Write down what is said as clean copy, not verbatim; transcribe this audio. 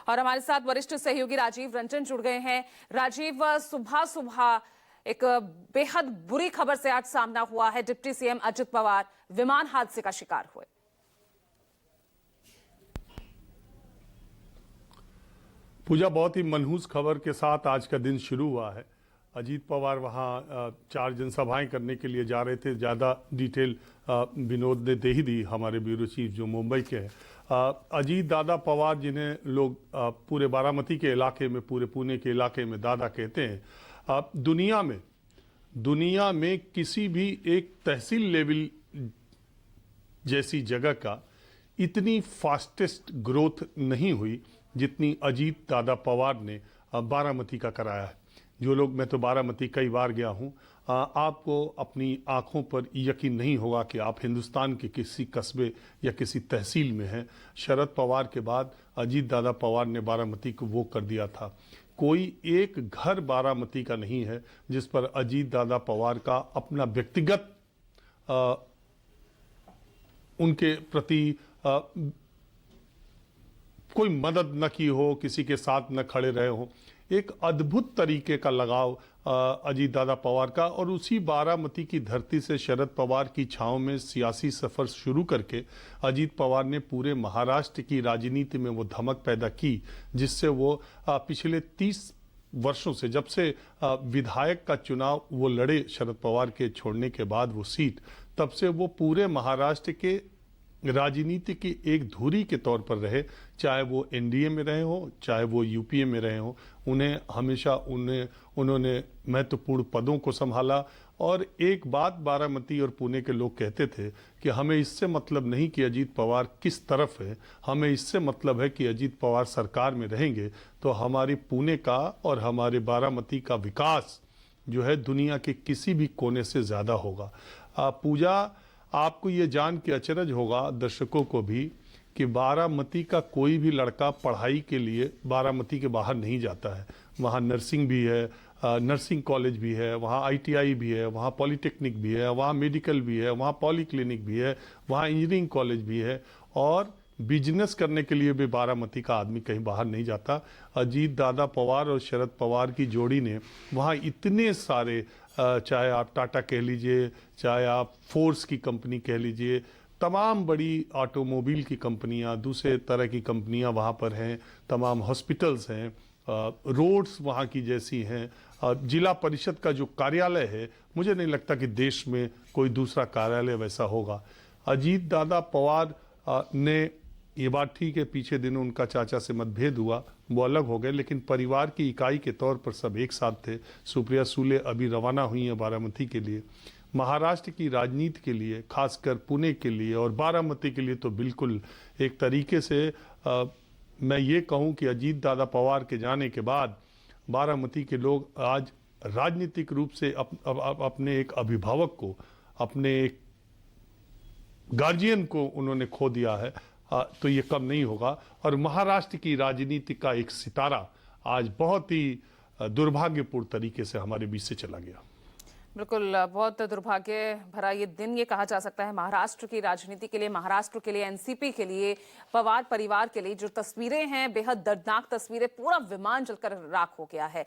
और हमारे साथ वरिष्ठ सहयोगी राजीव रंजन जुड़ गए हैं। राजीव, सुबह सुबह एक बेहद बुरी खबर से आज सामना हुआ है। डिप्टी सीएम अजित पवार विमान हादसे का शिकार हुए। पूजा, बहुत ही मनहूस खबर के साथ आज का दिन शुरू हुआ है। अजीत पवार वहाँ 4 जनसभाएं करने के लिए जा रहे थे। ज़्यादा डिटेल विनोद ने दे ही दी, हमारे ब्यूरो चीफ जो मुंबई के हैं। अजीत दादा पवार, जिन्हें लोग पूरे बारामती के इलाके में, पूरे पुणे के इलाके में दादा कहते हैं, दुनिया में किसी भी एक तहसील लेवल जैसी जगह का इतनी फास्टेस्ट ग्रोथ नहीं हुई जितनी अजीत दादा पवार ने बारामती का कराया है। जो लोग, मैं तो बारामती कई बार गया हूँ, आपको अपनी आंखों पर यकीन नहीं होगा कि आप हिंदुस्तान के किसी कस्बे या किसी तहसील में हैं। शरद पवार के बाद अजीत दादा पवार ने बारामती को वो कर दिया था। कोई एक घर बारामती का नहीं है जिस पर अजीत दादा पवार का अपना व्यक्तिगत उनके प्रति कोई मदद न की हो, किसी के साथ न खड़े रहे हो। एक अद्भुत तरीके का लगाव अजीत दादा पवार का, और उसी बारामती की धरती से शरद पवार की छांव में सियासी सफर शुरू करके अजीत पवार ने पूरे महाराष्ट्र की राजनीति में वो धमक पैदा की जिससे वो पिछले 30 वर्षों से, जब से विधायक का चुनाव वो लड़े शरद पवार के छोड़ने के बाद वो सीट, तब से वो पूरे महाराष्ट्र के राजनीति की एक धुरी के तौर पर रहे। चाहे वो एनडीए में रहे हो, चाहे वो यूपीए में रहे हो, उन्हें हमेशा उन्होंने महत्वपूर्ण पदों को संभाला। और एक बात बारामती और पुणे के लोग कहते थे कि हमें इससे मतलब नहीं कि अजीत पवार किस तरफ है, हमें इससे मतलब है कि अजीत पवार सरकार में रहेंगे तो हमारी पुणे का और हमारे बारामती का विकास जो है दुनिया के किसी भी कोने से ज़्यादा होगा। पूजा, आपको ये जान के अचरज होगा, दर्शकों को भी, कि बारामती का कोई भी लड़का पढ़ाई के लिए बारामती के बाहर नहीं जाता है। वहाँ नर्सिंग भी है, नर्सिंग कॉलेज भी है, वहाँ आईटीआई भी है, वहाँ पॉलिटेक्निक भी है, वहाँ मेडिकल भी है, वहाँ पॉलीक्लिनिक भी है, वहाँ इंजीनियरिंग कॉलेज भी है, और बिजनेस करने के लिए भी बारामती का आदमी कहीं बाहर नहीं जाता। अजीत दादा पवार और शरद पवार की जोड़ी ने वहाँ इतने सारे, चाहे आप टाटा कह लीजिए, चाहे आप फोर्स की कंपनी कह लीजिए, तमाम बड़ी ऑटोमोबाइल की कंपनियां, दूसरे तरह की कंपनियां वहाँ पर हैं, तमाम हॉस्पिटल्स हैं, रोड्स वहाँ की जैसी हैं, जिला परिषद का जो कार्यालय है, मुझे नहीं लगता कि देश में कोई दूसरा कार्यालय वैसा होगा। अजीत दादा पवार ने, ये बात ठीक है, पीछे दिनों उनका चाचा से मतभेद हुआ, वो अलग हो गए, लेकिन परिवार की इकाई के तौर पर सब एक साथ थे। सुप्रिया सुले अभी रवाना हुई हैं बारामती के लिए। महाराष्ट्र की राजनीति के लिए, खासकर पुणे के लिए और बारामती के लिए तो बिल्कुल एक तरीके से मैं ये कहूँ कि अजीत दादा पवार के जाने के बाद बारामती के लोग आज राजनीतिक रूप से अपने एक अभिभावक को, अपने एक गार्जियन को उन्होंने खो दिया है। तो ये कम नहीं होगा। और महाराष्ट्र की राजनीति का एक सितारा आज बहुत ही दुर्भाग्यपूर्ण तरीके से हमारे बीच से चला गया। बिल्कुल, बहुत दुर्भाग्य भरा ये दिन ये कहा जा सकता है महाराष्ट्र की राजनीति के लिए, महाराष्ट्र के लिए, एनसीपी के लिए, पवार परिवार के लिए। जो तस्वीरें हैं बेहद दर्दनाक तस्वीरें, पूरा विमान जलकर राख हो गया है।